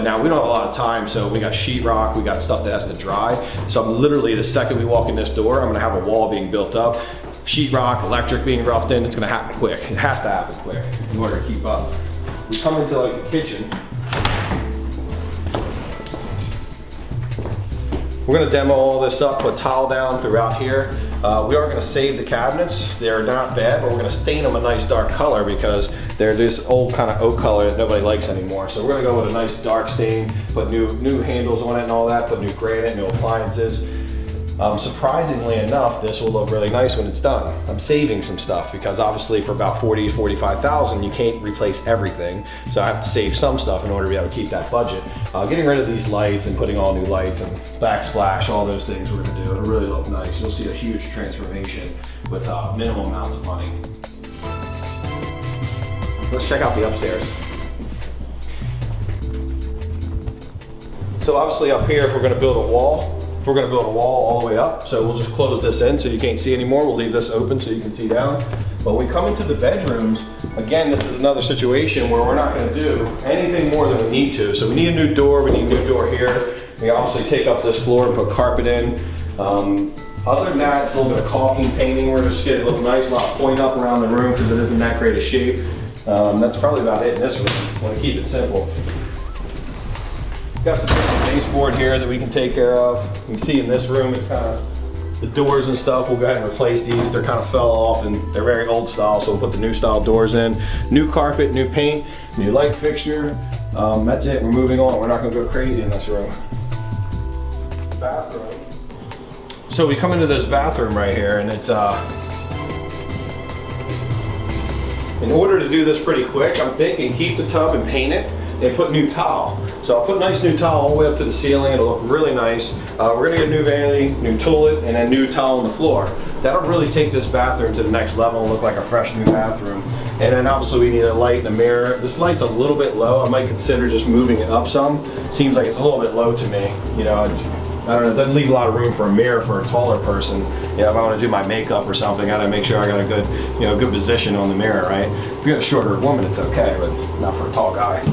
Now we don't have a lot of time, so we got sheetrock, we got stuff that has to dry. So I'm literally, the second we walk in this door, I'm gonna have a wall being built up, sheetrock, electric being roughed in. It's gonna happen quick. It has to happen quick in order to keep up. We come into like the kitchen. We're gonna demo all this up, put tile down throughout here. We are gonna save the cabinets. They're not bad, but we're gonna stain them a nice dark color because they're this old kind of oak color that nobody likes anymore. So we're gonna go with a nice dark stain, put new handles on it and all that, put new granite, new appliances. Surprisingly enough, this will look really nice when it's done. I'm saving some stuff because obviously for about 40, 45,000, you can't replace everything. So I have to save some stuff in order to be able to keep that budget. Getting rid of these lights and putting all new lights and backsplash, all those things we're gonna do. It'll really look nice. You'll see a huge transformation with minimal amounts of money. Let's check out the upstairs. So obviously up here, if we're gonna build a wall, we're going to build a wall all the way up, so we'll just close this in so you can't see anymore. We'll leave this open so you can see down. But when we come into the bedrooms, again, this is another situation where we're not going to do anything more than we need to. So we need a new door, we need a new door here. We obviously take up this floor and put carpet in. Other than that, it's a little bit of caulking, painting. We're just getting a little nice, a lot of point up around the room because it isn't that great a shape. That's probably about it in this room. I want to keep it simple. Got some baseboard here that we can take care of. You can see in this room, it's kind of, the doors and stuff, we'll go ahead and replace these. They're kind of fell off and they're very old style, so we'll put the new style doors in. New carpet, new paint, new light fixture. That's it, we're moving on. We're not gonna go crazy in this room. Bathroom. So we come into this bathroom right here and it's, in order to do this pretty quick, I'm thinking keep the tub and paint it and put new tile. So I'll put nice new tile all the way up to the ceiling. It'll look really nice. We're gonna get new vanity, new toilet, and then new tile on the floor. That'll really take this bathroom to the next level and look like a fresh new bathroom. And then obviously we need a light and a mirror. This light's a little bit low. I might consider just moving it up some. Seems like it's a little bit low to me. You know, it's, I don't know, it doesn't leave a lot of room for a mirror for a taller person. You know, if I want to do my makeup or something, I gotta make sure I got a good, you know, good position on the mirror, right? If you're a shorter woman, it's okay, but not for a tall guy.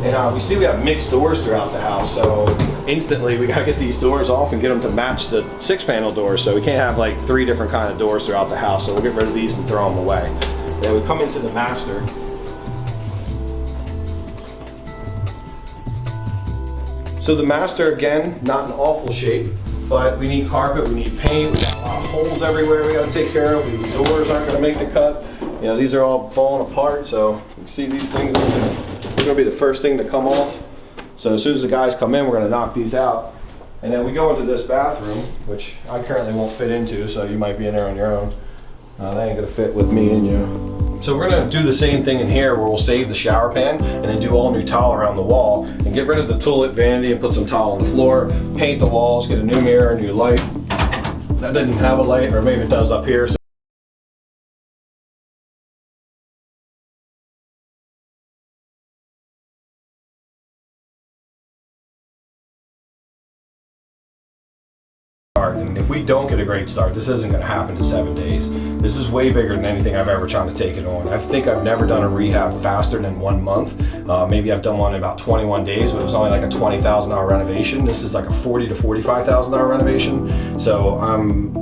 And we see we have mixed doors throughout the house, so instantly we gotta get these doors off and get them to match the 6-panel doors. So we can't have like 3 different kind of doors throughout the house. So we'll get rid of these and throw them away. Then we come into the master. So the master, again, not in awful shape, but we need carpet, we need paint, we got a lot of holes everywhere we gotta take care of. These doors aren't gonna make the cut. You know, these are all falling apart, so you can see these things are gonna be the first thing to come off. So as soon as the guys come in, we're gonna knock these out. And then we go into this bathroom, which I currently won't fit into, so you might be in there on your own. That ain't gonna fit with me and you. So we're gonna do the same thing in here where we'll save the shower pan and then do all new tile around the wall and get rid of the toilet vanity and put some tile on the floor, paint the walls, get a new mirror, a new light. That didn't have a light, or maybe it does up here. So and if we don't get a great start, this isn't going to happen in 7 days. This is way bigger than anything I've ever tried to take it on. I think I've never done a rehab faster than 1 month. Maybe I've done one in about 21 days, but it was only like a $20,000 renovation. This is like a $40,000 to $45,000 renovation. So I'm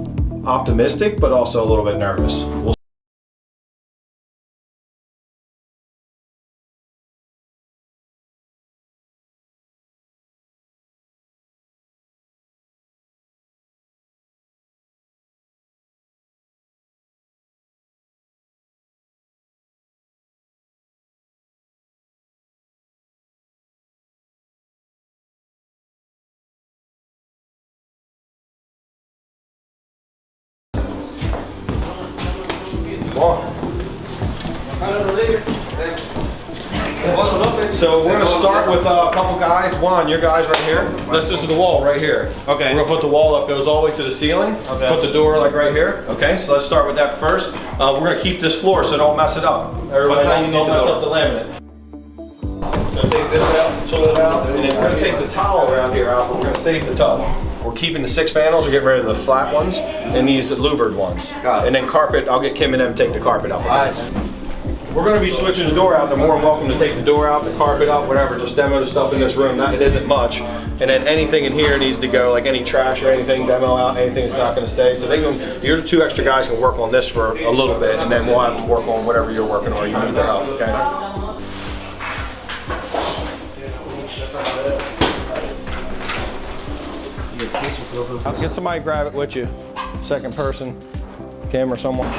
optimistic, but also a little bit nervous. So we're gonna start with a couple guys. Juan, your guys right here. This is the wall right here. Okay. We're gonna put the wall up, goes all the way to the ceiling. Okay. Put the door like right here. Okay, so let's start with that first. We're gonna keep this floor so don't mess it up. Everybody don't mess up the laminate. So take this out, pull it out, and then we're gonna take the towel around here out, but we're gonna save the tub. We're keeping the 6 panels, we're getting rid of the flat ones, and these louvered ones. Got it. And then carpet, I'll get Kim and them to take the carpet out. All right. we're going to be switching the door out. They're more than welcome to take the door out, the carpet up, whatever. Just demo the stuff in this room. It isn't much. And then anything in here needs to go, like any trash or anything, demo out. Anything that's not going to stay. So your 2 extra guys can work on this for a little bit, and then we'll have them work on whatever you're working on. You need their help, okay? Get somebody grab it with you. Second person, camera, someone.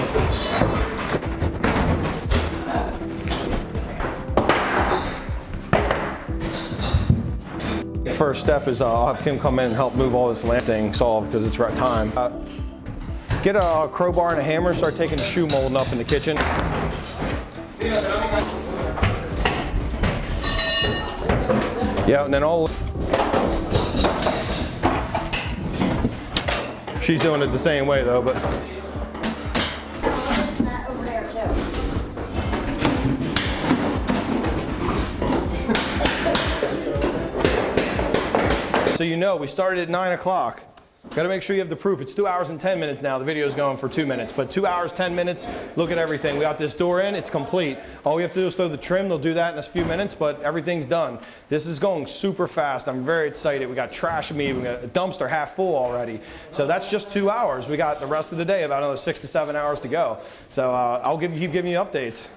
First step is I'll have Kim come in and help move all this lamp thing solved because it's right time. Get a crowbar and a hammer, start taking the shoe molding up in the kitchen. Yeah, and then all. She's doing it the same way though, but. So you know, we started at 9 o'clock. Gotta make sure you have the proof. It's 2 hours and 10 minutes now. The video's going for 2 minutes, but 2 hours, 10 minutes, look at everything. We got this door in, it's complete. All we have to do is throw the trim. They'll do that in a few minutes, but everything's done. This is going super fast. I'm very excited. We got trash and me, we got a dumpster half full already. So that's just 2 hours. We got the rest of the day, about another 6 to 7 hours to go. So I'll keep giving you updates.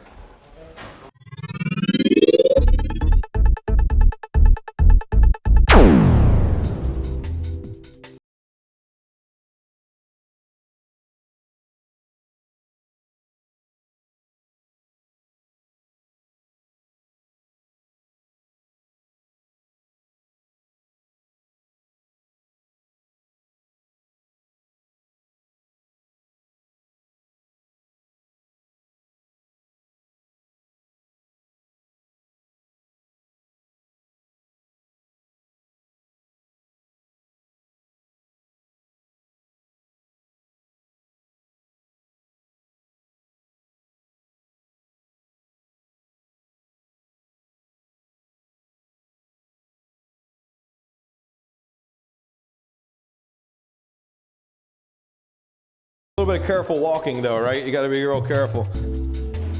A little bit of careful walking though, right? You got to be real careful.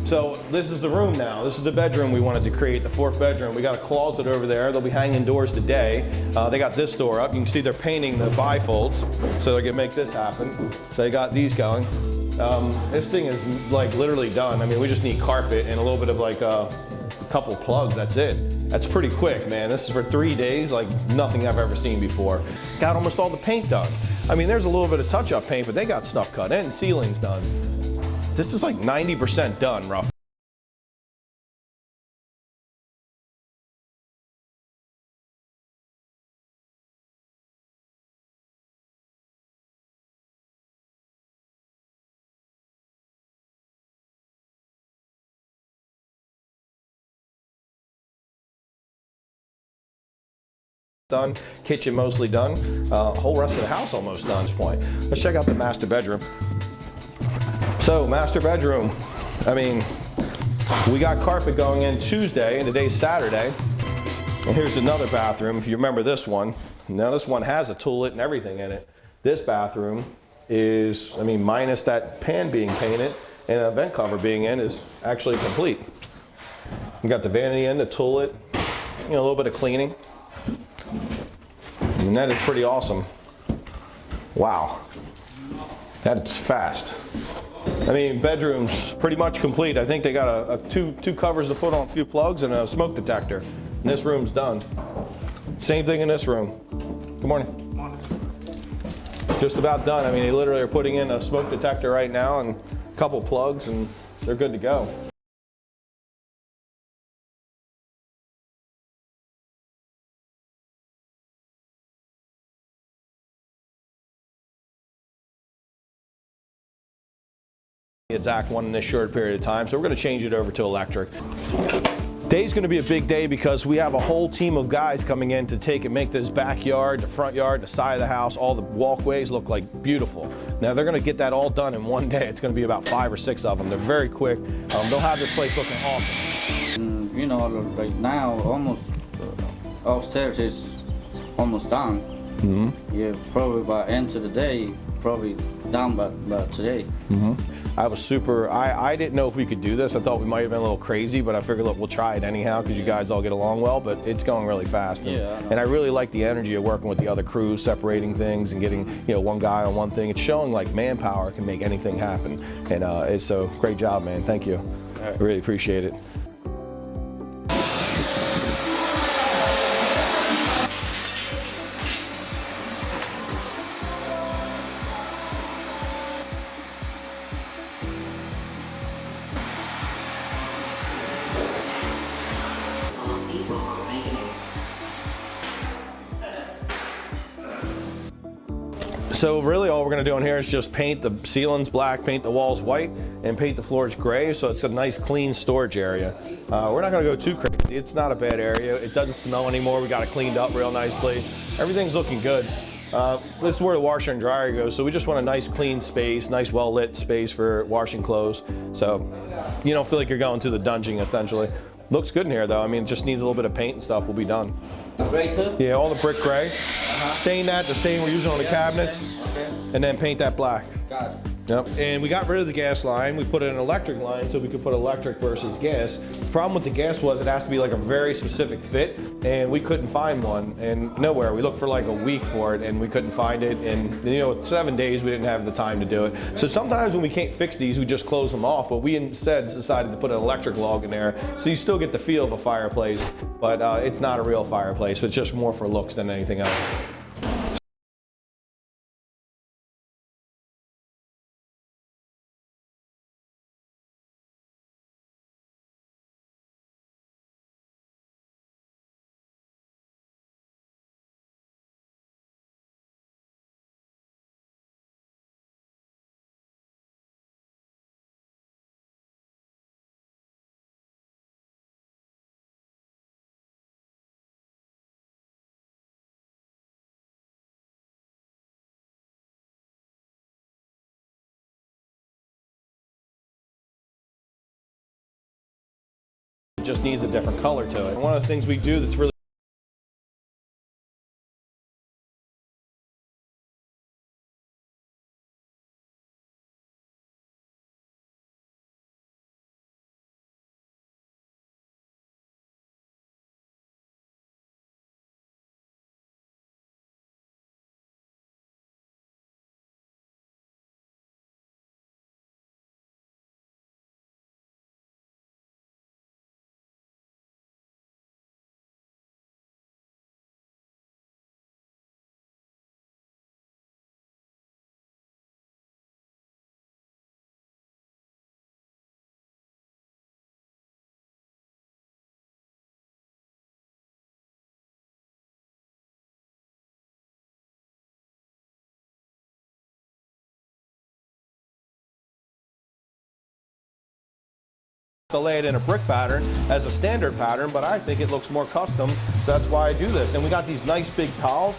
So this is the room now. This is the bedroom we wanted to create, the 4th bedroom. We got a closet over there. They'll be hanging doors today. They got this door up. You can see they're painting the bifolds so they can make this happen. So they got these going. This thing is like literally done. I mean, we just need carpet and a little bit of like a couple plugs. That's it. That's pretty quick, man. This is for 3 days, like nothing I've ever seen before. Got almost all the paint done. I mean, there's a little bit of touch-up paint, but they got stuff cut in, ceilings done. This is like 90% done, rough. Done, kitchen mostly done, whole rest of the house almost done at this point. Let's check out the master bedroom. So, master bedroom, I mean, we got carpet going in Tuesday and today's Saturday. And here's another bathroom, if you remember this one. Now this one has a toilet and everything in it. This bathroom is, I mean, minus that pan being painted and a vent cover being in, is actually complete. You got the vanity in, the toilet, you know, a little bit of cleaning. And that is pretty awesome. Wow, that's fast. I mean, bedroom's pretty much complete. I think they got two covers to put on, a few plugs, and a smoke detector. And this room's done. Same thing in this room. Good morning. Good morning. Just about done. I mean, they literally are putting in a smoke detector right now and a couple plugs, and they're good to go. The exact one in this short period of time, so we're going to change it over to electric. Today's going to be a big day because we have a whole team of guys coming in to take and make this backyard, the front yard, the side of the house, all the walkways look like beautiful. Now they're going to get that all done in one day. It's going to be about 5 or 6 of them. They're very quick. They'll have this place looking awesome. You know, right now almost upstairs is almost done. Mm-hmm. Yeah, probably by end of the day, probably done by today. Mm-hmm. I was super, I didn't know if we could do this. I thought we might have been a little crazy, but I figured, look, we'll try it anyhow because you guys all get along well, but it's going really fast. And I really like the energy of working with the other crews, separating things and getting, you know, one guy on one thing. It's showing like manpower can make anything happen. And it's so great job, man. Thank you. I really appreciate it. So really all we're going to do in here is just paint the ceilings black, paint the walls white, and paint the floors gray, so it's a nice clean storage area. We're not going to go too crazy. It's not a bad area. It doesn't smell anymore. We got it cleaned up real nicely. Everything's looking good. This is where the washer and dryer goes, so we just want a nice clean space, nice well lit space for washing clothes, so you don't feel like you're going to the dungeon essentially. Looks good in here though. I mean, it just needs a little bit of paint and stuff. We'll be done. Gray too? Yeah, all the brick gray. Stain that, the stain we're using on the cabinets, and then paint that black. Got it. Yep. And we got rid of the gas line. We put in an electric line so we could put electric versus gas. The problem with the gas was it has to be like a very specific fit, and we couldn't find one, and nowhere. We looked for like a week for it, and we couldn't find it. And you know, with 7 days, we didn't have the time to do it. So sometimes when we can't fix these, we just close them off. But we instead decided to put an electric log in there, so you still get the feel of a fireplace, but it's not a real fireplace. It's just more for looks than anything else. It just needs a different color to it. And one of the things we do that's really to lay it in a brick pattern as a standard pattern, but I think it looks more custom, so that's why I do this. And we got these nice big tiles.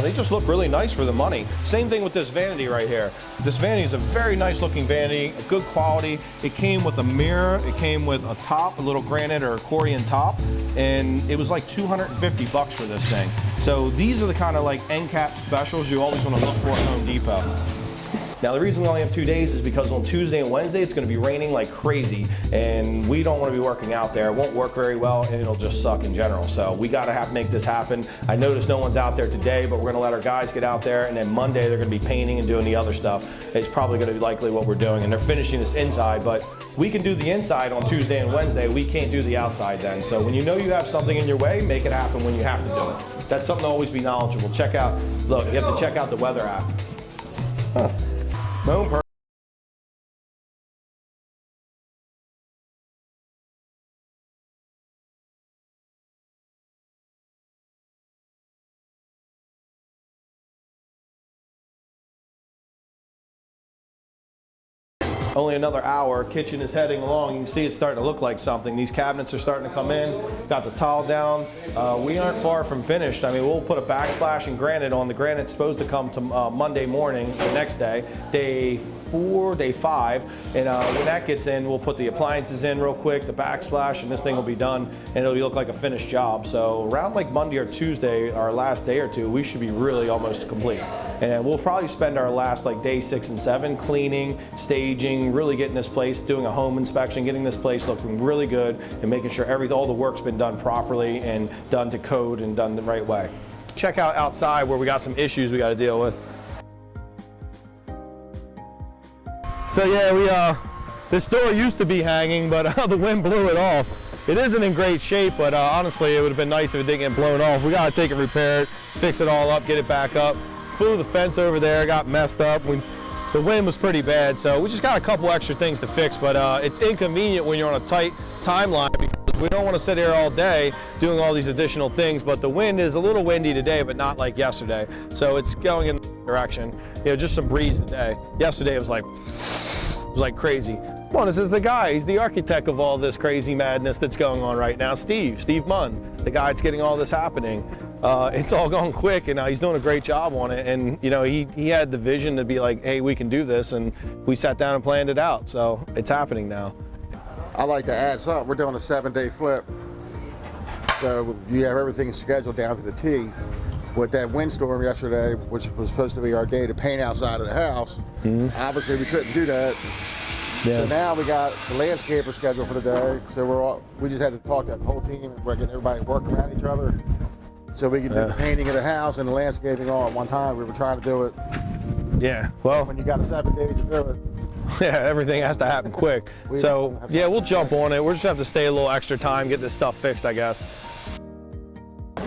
They just look really nice for the money. Same thing with this vanity right here. This vanity is a very nice looking vanity, good quality. It came with a mirror, it came with a top, a little granite or Corian top, and it was like 250 bucks for this thing. So these are the kind of like end cap specials you always want to look for at Home Depot. Now the reason we only have 2 days is because on Tuesday and Wednesday it's going to be raining like crazy, and we don't want to be working out there. It won't work very well, and it'll just suck in general. So we got to have to make this happen. I noticed no one's out there today, but we're going to let our guys get out there, and then Monday they're going to be painting and doing the other stuff. It's probably going to be likely what we're doing, and they're finishing this inside, but we can do the inside on Tuesday and Wednesday. We can't do the outside then. So when you know you have something in your way, make it happen when you have to do it. That's something to always be knowledgeable. Check out, look, you have to check out the weather app. Huh. My own Only another hour, kitchen is heading along. You can see it's starting to look like something. These cabinets are starting to come in, got the tile down. We aren't far from finished. I mean, we'll put a backsplash and granite on. The granite's supposed to come to Monday morning, the next day, day 4, day 5, and when that gets in, we'll put the appliances in real quick, the backsplash, and this thing will be done, and it'll look like a finished job. So around like Monday or Tuesday, our last day or two, we should be really almost complete. And we'll probably spend our last like day 6 and 7 cleaning, staging, really getting this place, doing a home inspection, getting this place looking really good, and making sure all the work's been done properly and done to code and done the right way. Check out outside where we got some issues we got to deal with. So yeah, this door used to be hanging, but the wind blew it off. It isn't in great shape, but honestly, it would have been nice if it didn't get blown off. We got to take it, repair it, fix it all up, get it back up. Blew the fence over there, got messed up. The wind was pretty bad, so we just got a couple extra things to fix, but it's inconvenient when you're on a tight timeline because we don't want to sit here all day doing all these additional things, but the wind is a little windy today, but not like yesterday. So it's going in the direction. You know, just some breeze today. Yesterday it was like crazy. Well, this is the guy, he's the architect of all this crazy madness that's going on right now, Steve Munn, the guy that's getting all this happening. It's all going quick, and he's doing a great job on it. And you know, he had the vision to be like, hey, we can do this, and we sat down and planned it out. So it's happening now. I like to add something. We're doing a 7-day flip, so you have everything scheduled down to the T. With that windstorm yesterday, which was supposed to be our day to paint outside of the house, obviously we couldn't do that. Yeah. So now we got the landscaper scheduled for the day. So we just had to talk to that whole team, and we're getting everybody working around each other. So we can do the painting of the house and the landscaping all at one time. We were trying to do it. Yeah, well. When you got 7 days to do it. Yeah, everything has to happen quick. So yeah, we'll jump on it. We'll just have to stay a little extra time, get this stuff fixed, I guess.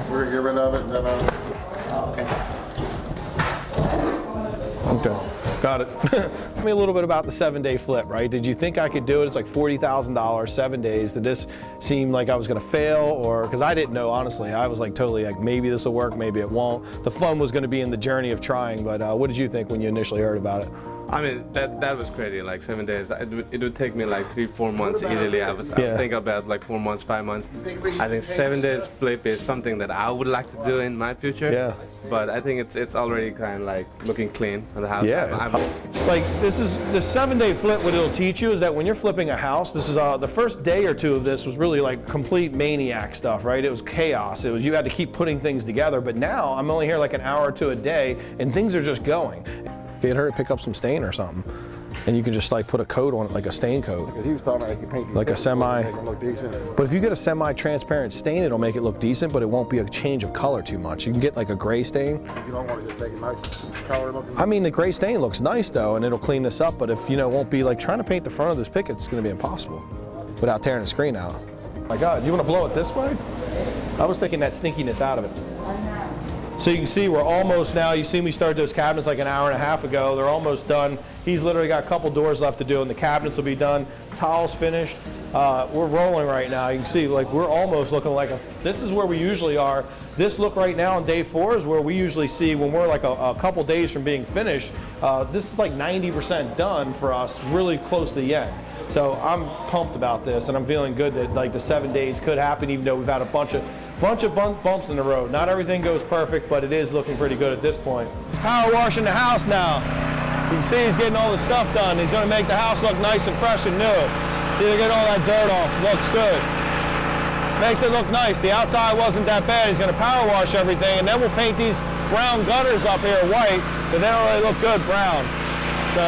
We're getting rid of it. And then, Okay, got it. Tell me a little bit about the 7-day flip, right? Did you think I could do it? It's like $40,000, 7 days. Did this seem like I was gonna fail, or, because I didn't know, honestly. I was like totally like, maybe this will work, maybe it won't. The fun was gonna be in the journey of trying, but what did you think when you initially heard about it? I mean, that was crazy, like 7 days. It would take me like 3-4 months easily. I would think about like 4 months, 5 months. I think 7 days flip is something that I would like to do in my future. Yeah. But I think it's already kind of like looking clean on the house. Yeah. Like this is the 7-day flip. What it'll teach you is that when you're flipping a house, this is the first day or two of this was really like complete maniac stuff, right? It was chaos. It was, you had to keep putting things together. But now I'm only here like an hour or two a day, and things are just going. Get her to pick up some stain or something, and you can just like put a coat on it, like a stain coat. Because he was talking about you paint like a semi. Make them look decent. But if you get a semi-transparent stain, it'll make it look decent, but it won't be a change of color too much. You can get like a gray stain. You don't want to just make it nice color looking. I mean, the gray stain looks nice though, and it'll clean this up. But if it won't be like trying to paint the front of this picket, it's going to be impossible without tearing the screen out. My God, you want to blow it this way? I was thinking that stinkiness out of it. So you can see we're almost now, you see we started those cabinets like an hour and a half ago. They're almost done. He's literally got a couple doors left to do, and the cabinets will be done. Tiles finished. We're rolling right now. You can see like we're almost looking like this is where we usually are. This look right now on day 4 is where we usually see when we're like a couple days from being finished. This is like 90% done for us, really close to the end. So I'm pumped about this, and I'm feeling good that like the 7 days could happen, even though we've had a bunch of bumps in the road. Not everything goes perfect, but it is looking pretty good at this point. He's power washing the house now. You can see he's getting all the stuff done. He's going to make the house look nice and fresh and new. See, they're getting all that dirt off. Looks good. Makes it look nice. The outside wasn't that bad. He's going to power wash everything, and then we'll paint these brown gutters up here white, because they don't really look good brown. So,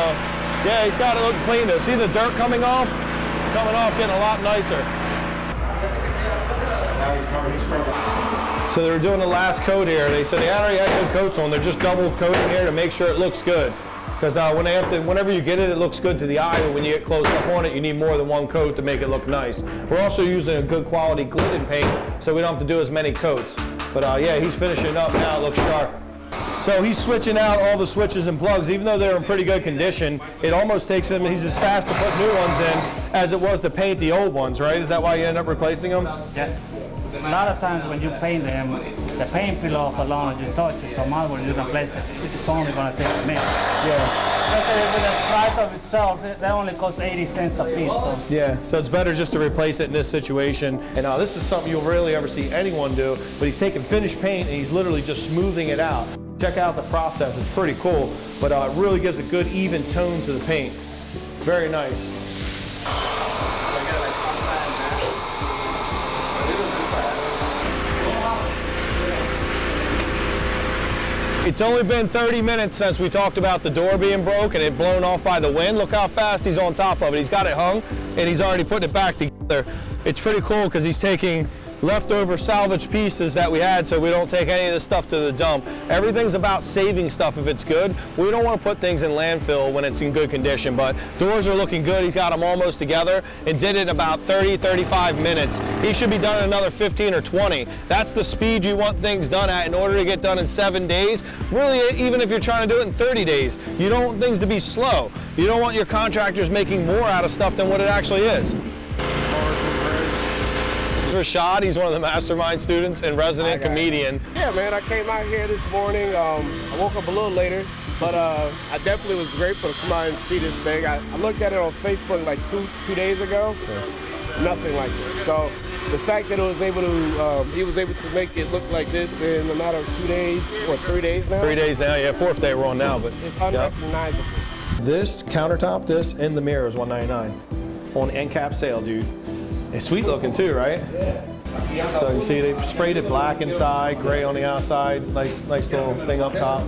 yeah, he's got to look clean. See the dirt coming off? Coming off, getting a lot nicer. So they were doing the last coat here. They said they already had good coats on. They're just double coating here to make sure it looks good. Because whenever you get it, it looks good to the eye, but when you get close up on it, you need more than one coat to make it look nice. We're also using a good quality Glidden paint, so we don't have to do as many coats. But yeah, he's finishing it up now. It looks sharp. So he's switching out all the switches and plugs. Even though they're in pretty good condition, it almost takes him, he's as fast to put new ones in as it was to paint the old ones, right? Is that why you end up replacing them? Yes. A lot of times when you paint them, the paint peel off along as you touch it, so might as well you replace it. It's only going to take a minute. Yeah. Especially with the price of itself, that only costs 80 cents a piece. So. Yeah, so it's better just to replace it in this situation. And this is something you'll rarely ever see anyone do, but he's taking finished paint and he's literally just smoothing it out. Check out the process, it's pretty cool, but it really gives a good even tone to the paint. Very nice. It's only been 30 minutes since we talked about the door being broke and it blown off by the wind. Look how fast he's on top of it. He's got it hung and he's already putting it back together. It's pretty cool because he's taking leftover salvage pieces that we had so we don't take any of this stuff to the dump. Everything's about saving stuff if it's good. We don't want to put things in landfill when it's in good condition, but doors are looking good. He's got them almost together and did it in about 30, 35 minutes. He should be done in another 15 or 20. That's the speed you want things done at in order to get done in 7 days. Really, even if you're trying to do it in 30 days, you don't want things to be slow. You don't want your contractors making more out of stuff than what it actually is. Rashad, he's one of the mastermind students and resident comedian. Yeah, man, I came out here this morning. I woke up a little later, but I definitely was grateful to come out and see this thing. I looked at it on Facebook like two days ago. Yeah. Nothing like this. So the fact that he was able to make it look like this in a matter of 2 days or 3 days now. 3 days now, yeah, 4th day we're on now, but it's unrecognizable. This countertop, this and the mirror is $199 on end cap sale, dude. It's sweet looking too, right? Yeah. So you see they sprayed it black inside, gray on the outside, nice little thing up top.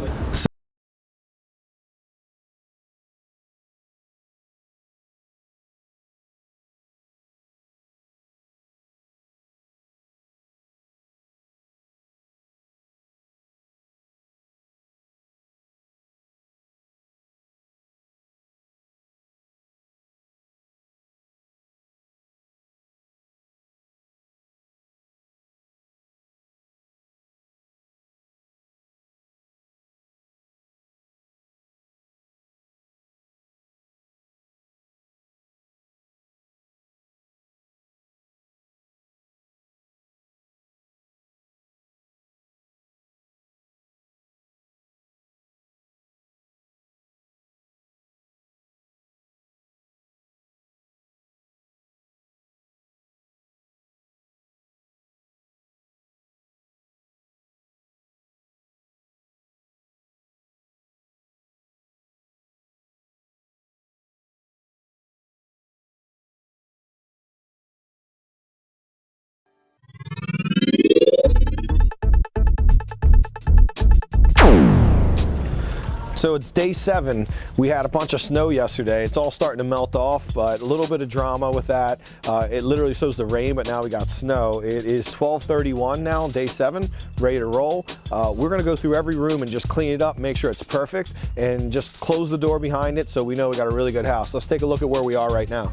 So it's day 7. We had a bunch of snow yesterday. It's all starting to melt off, but a little bit of drama with that. It literally shows the rain, but now we got snow. It is 12:31 now, day 7, ready to roll. We're gonna go through every room and just clean it up, make sure it's perfect, and just close the door behind it so we know we got a really good house. Let's take a look at where we are right now.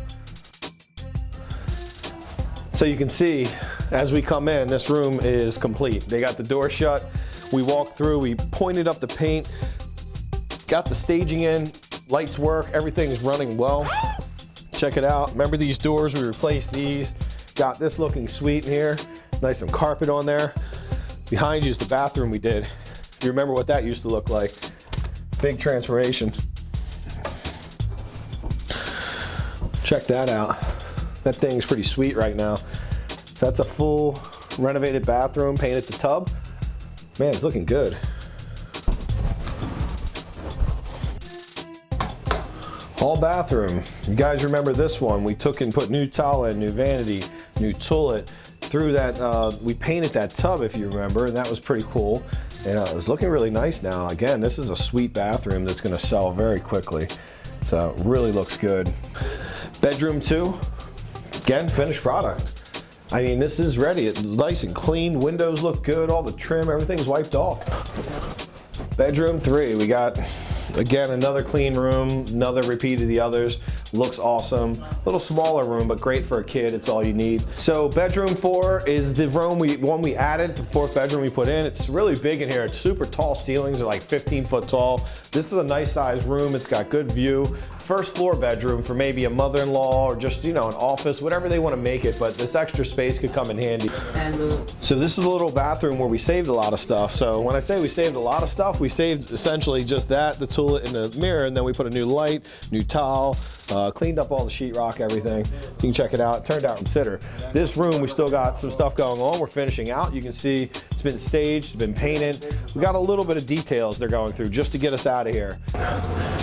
So you can see, as we come in, this room is complete. They got the door shut. We walked through, we pointed up the paint, got the staging in, lights work, everything is running well. Check it out. Remember these doors? We replaced these. Got this looking sweet in here. Nice some carpet on there. Behind you is the bathroom we did. You remember what that used to look like. Big transformation. Check that out. That thing's pretty sweet right now. So that's a full renovated bathroom, painted the tub. Man, it's looking good. Hall bathroom. You guys remember this one? We took and put new towel in, new vanity, new toilet. Through that, we painted that tub, if you remember, and that was pretty cool. And it was looking really nice now. Again, this is a sweet bathroom that's gonna sell very quickly. So it really looks good. Bedroom 2, again, finished product. I mean, this is ready. It's nice and clean. Windows look good. All the trim, everything's wiped off. Bedroom 3, we got, again, another clean room, another repeat of the others. Looks awesome. A little smaller room, but great for a kid. It's all you need. So bedroom 4 is the room one we added, the 4th bedroom we put in. It's really big in here. It's super tall ceilings. They're like 15 foot tall. This is a nice sized room. It's got good view. First floor bedroom for maybe a mother-in-law or just, you know, an office, whatever they want to make it, but this extra space could come in handy. So this is a little bathroom where we saved a lot of stuff. So when I say we saved a lot of stuff, we saved essentially just that, the toilet and the mirror, and then we put a new light, new towel, cleaned up all the sheetrock, everything. You can check it out. It turned out consider. This room, we still got some stuff going on. We're finishing out. You can see it's been staged, it's been painted. We got a little bit of details they're going through just to get us out of here.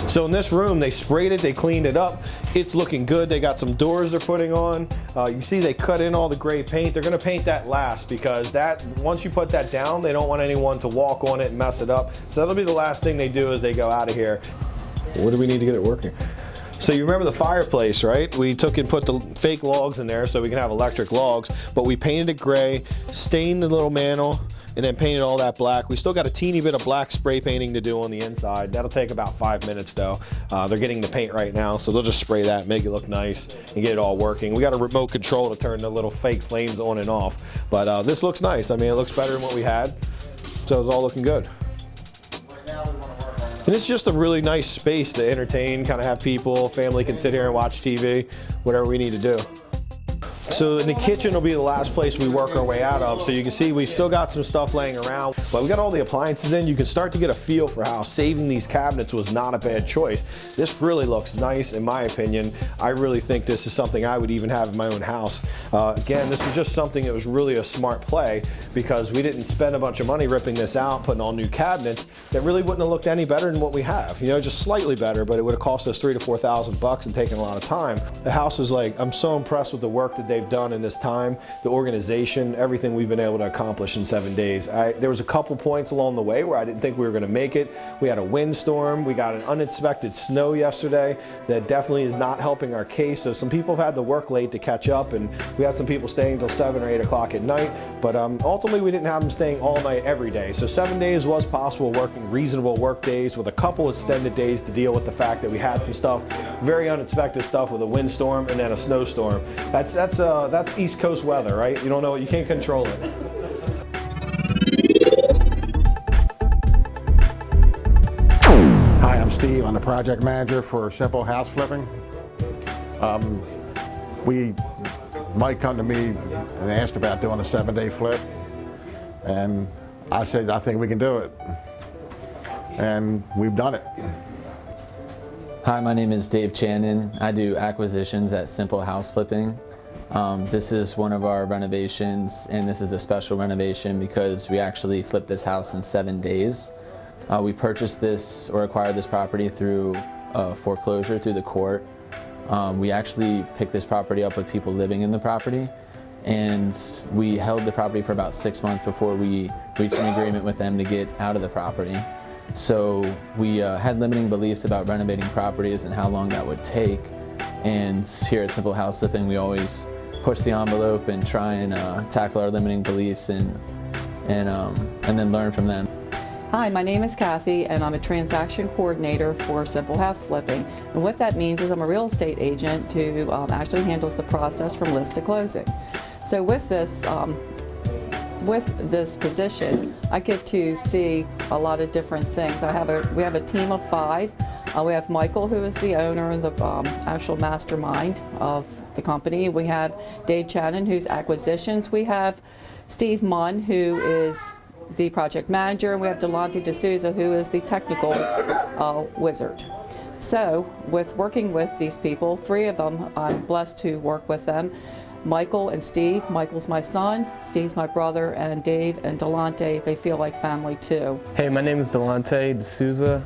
So in this room, they sprayed it, they cleaned it up. It's looking good. They got some doors they're putting on. You see they cut in all the gray paint. They're gonna paint that last because that, once you put that down, they don't want anyone to walk on it and mess it up. So that'll be the last thing they do as they go out of here. What do we need to get it working? So you remember the fireplace, right? We took and put the fake logs in there so we can have electric logs, but we painted it gray, stained the little mantle, and then painted all that black. We still got a teeny bit of black spray painting to do on the inside. That'll take about 5 minutes though. They're getting the paint right now, so they'll just spray that, make it look nice, and get it all working. We got a remote control to turn the little fake flames on and off, but this looks nice. I mean, it looks better than what we had, so it's all looking good. And it's just a really nice space to entertain, kind of have people, family can sit here and watch TV, whatever we need to do. So in the kitchen will be the last place we work our way out of. So you can see we still got some stuff laying around, but we got all the appliances in. You can start to get a feel for how saving these cabinets was not a bad choice. This really looks nice in my opinion. I really think this is something I would even have in my own house. Again, this is just something that was really a smart play because we didn't spend a bunch of money ripping this out, putting all new cabinets that really wouldn't have looked any better than what we have. You know, just slightly better, but it would have cost us $3,000 to $4,000 and taken a lot of time. The house is like, I'm so impressed with the work that they've done in this time, the organization, everything we've been able to accomplish in 7 days. There was a couple points along the way where I didn't think we were going to make it. We had a windstorm, we got an unexpected snow yesterday that definitely is not helping our case. So some people have had to work late to catch up, and we had some people staying until 7 or 8 o'clock at night, but ultimately we didn't have them staying all night every day. So 7 days was possible, working reasonable work days with a couple extended days to deal with the fact that we had some stuff, very unexpected stuff with a windstorm and then a snowstorm. That's East Coast weather, right? You don't know, you can't control it. Hi, I'm Steve. I'm the project manager for Simple House Flipping. Mike come to me and asked about doing a 7-day flip, and I said, I think we can do it. And we've done it. Hi, my name is Dave Channon. I do acquisitions at Simple House Flipping. This is one of our renovations, and this is a special renovation because we actually flipped this house in 7 days. We purchased this or acquired this property through foreclosure through the court. We actually picked this property up with people living in the property, and we held the property for about 6 months before we reached an agreement with them to get out of the property. So we had limiting beliefs about renovating properties and how long that would take. And here at Simple House Flipping, we always push the envelope and try and tackle our limiting beliefs and then learn from them. Hi, my name is Kathy, and I'm a transaction coordinator for Simple House Flipping. And what that means is I'm a real estate agent who actually handles the process from list to closing. So with this position, I get to see a lot of different things. We have a team of 5. We have Michael, who is the owner and the actual mastermind of the company. We have Dave Channon, who's acquisitions. We have Steve Munn, who is the project manager. And we have Delonte D'Souza, who is the technical wizard. So with working with these people, 3 of them, I'm blessed to work with them. Michael and Steve. Michael's my son, Steve's my brother, and Dave and Delonte, they feel like family too. Hey, my name is Delonte D'Souza.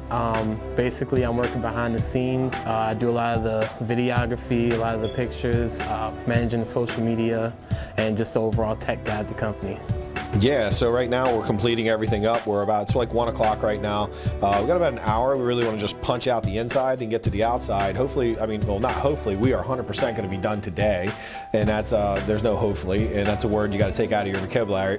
Basically, I'm working behind the scenes. I do a lot of the videography, a lot of the pictures, managing the social media, and just the overall tech guy at the company. Yeah, so right now we're completing everything up. It's like 1 o'clock right now. We've got about an hour. We really want to just punch out the inside and get to the outside. Hopefully, well, not hopefully, we are 100% going to be done today. And that's, there's no hopefully, and that's a word you got to take out of your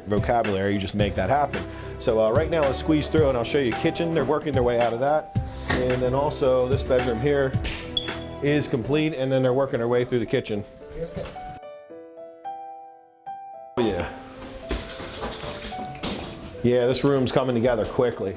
vocabulary. You just make that happen. So right now let's squeeze through and I'll show you kitchen. They're working their way out of that. And then also this bedroom here is complete, and then they're working their way through the kitchen. Yeah. Yeah, this room's coming together quickly.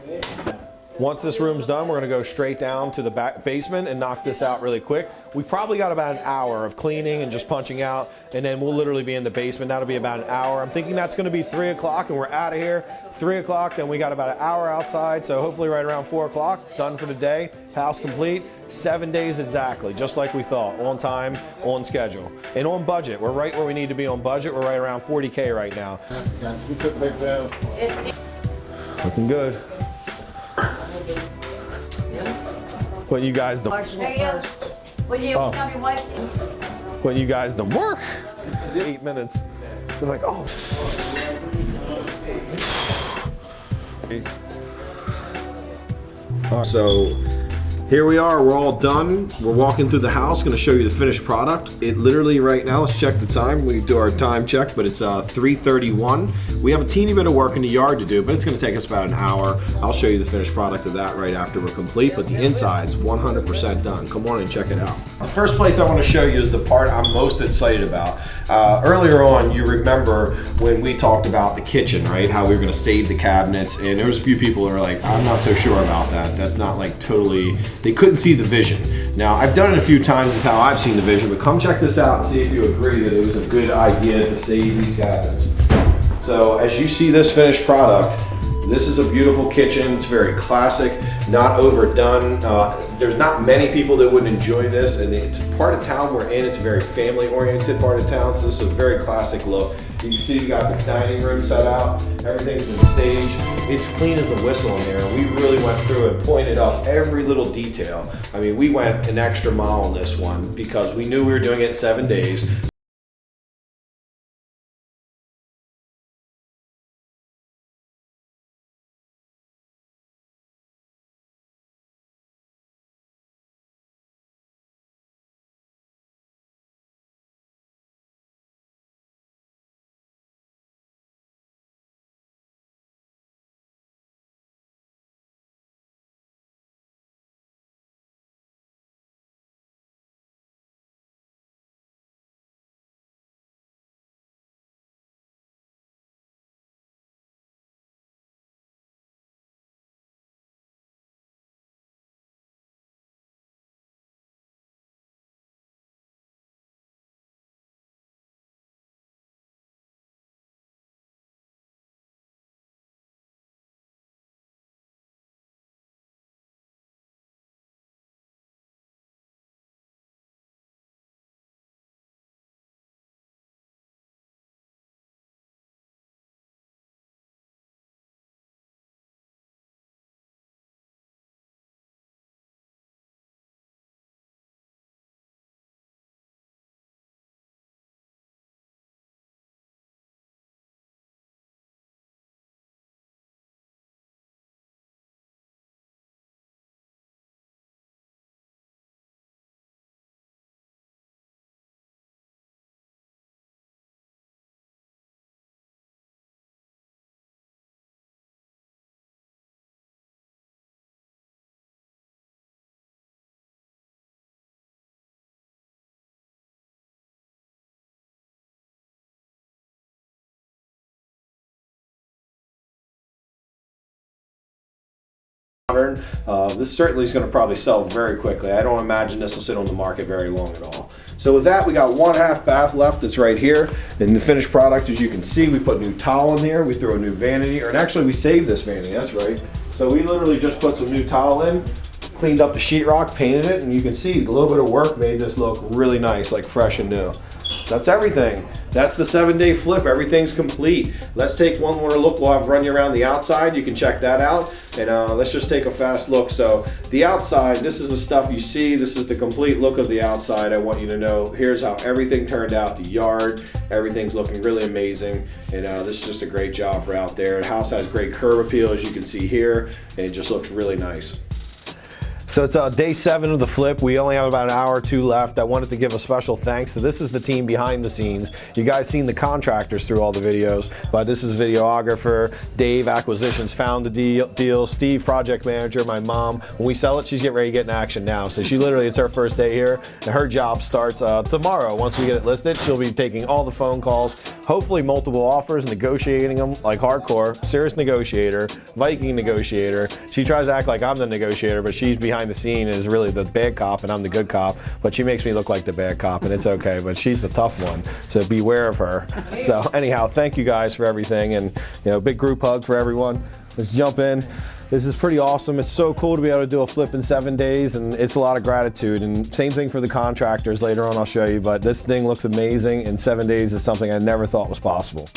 Once this room's done, we're gonna go straight down to the basement and knock this out really quick. We probably got about an hour of cleaning and just punching out, and then we'll literally be in the basement. That'll be about an hour. I'm thinking that's gonna be 3 o'clock and we're out of here. 3 o'clock, then we got about an hour outside, so hopefully right around 4 o'clock, done for the day, house complete. 7 days exactly, just like we thought, on time, on schedule, and on budget. We're right where we need to be on budget. We're right around 40K right now. Looking good. Putting you guys to putting you guys to work. 8 minutes. They're like, oh. All right, so here we are, we're all done. We're walking through the house, gonna show you the finished product. It literally right now, let's check the time. We do our time check, but it's 3:31. We have a teeny bit of work in the yard to do, but it's gonna take us about an hour. I'll show you the finished product of that right after we're complete, but the inside's 100% done. Come on and check it out. The first place I wanna show you is the part I'm most excited about. Earlier on, you remember when we talked about the kitchen, right? How we were gonna save the cabinets, and there was a few people that were like, I'm not so sure about that. That's not like totally, they couldn't see the vision. Now, I've done it a few times, is how I've seen the vision, but come check this out and see if you agree that it was a good idea to save these cabinets. So as you see this finished product, this is a beautiful kitchen. It's very classic, not overdone. There's not many people that would enjoy this, and it's part of town we're in. It's a very family-oriented part of town, so this is a very classic look. You can see we got the dining room set out. Everything's been staged. It's clean as a whistle in here. We really went through and pointed up every little detail. I mean, we went an extra mile on this one because we knew we were doing it in 7 days. This certainly is going to probably sell very quickly. I don't imagine this will sit on the market very long at all. So with that, we got 1/2 bath left that's right here. And the finished product, as you can see, we put new towel in here, we threw a new vanity, and actually we saved this vanity, that's right. So we literally just put some new towel in, cleaned up the sheetrock, painted it, and you can see a little bit of work made this look really nice, like fresh and new. That's everything. That's the 7-day flip. Everything's complete. Let's take one more look. We'll have run you around the outside. You can check that out. And let's just take a fast look. So the outside, this is the stuff you see. This is the complete look of the outside. I want you to know, here's how everything turned out. The yard, everything's looking really amazing. And this is just a great job for out there. The house has great curb appeal, as you can see here. And it just looks really nice. So it's day 7 of the flip. We only have about an hour or two left. I wanted to give a special thanks to, this is the team behind the scenes. You guys seen the contractors through all the videos, but this is videographer, Dave, acquisitions, found the deal, Steve, project manager, my mom. When we sell it, she's getting ready to get in action now. So she literally, it's her first day here, and her job starts tomorrow. Once we get it listed, she'll be taking all the phone calls, hopefully multiple offers, negotiating them like hardcore, serious negotiator, Viking negotiator. She tries to act like I'm the negotiator, but she's behind the scene is really the bad cop and I'm the good cop, but she makes me look like the bad cop, and it's okay, but she's the tough one, so beware of her. So anyhow, thank you guys for everything, and big group hug for everyone. Let's jump in. This is pretty awesome. It's so cool to be able to do a flip in 7 days, and it's a lot of gratitude. And same thing for the contractors. Later on I'll show you, but this thing looks amazing, and 7 days is something I never thought was possible.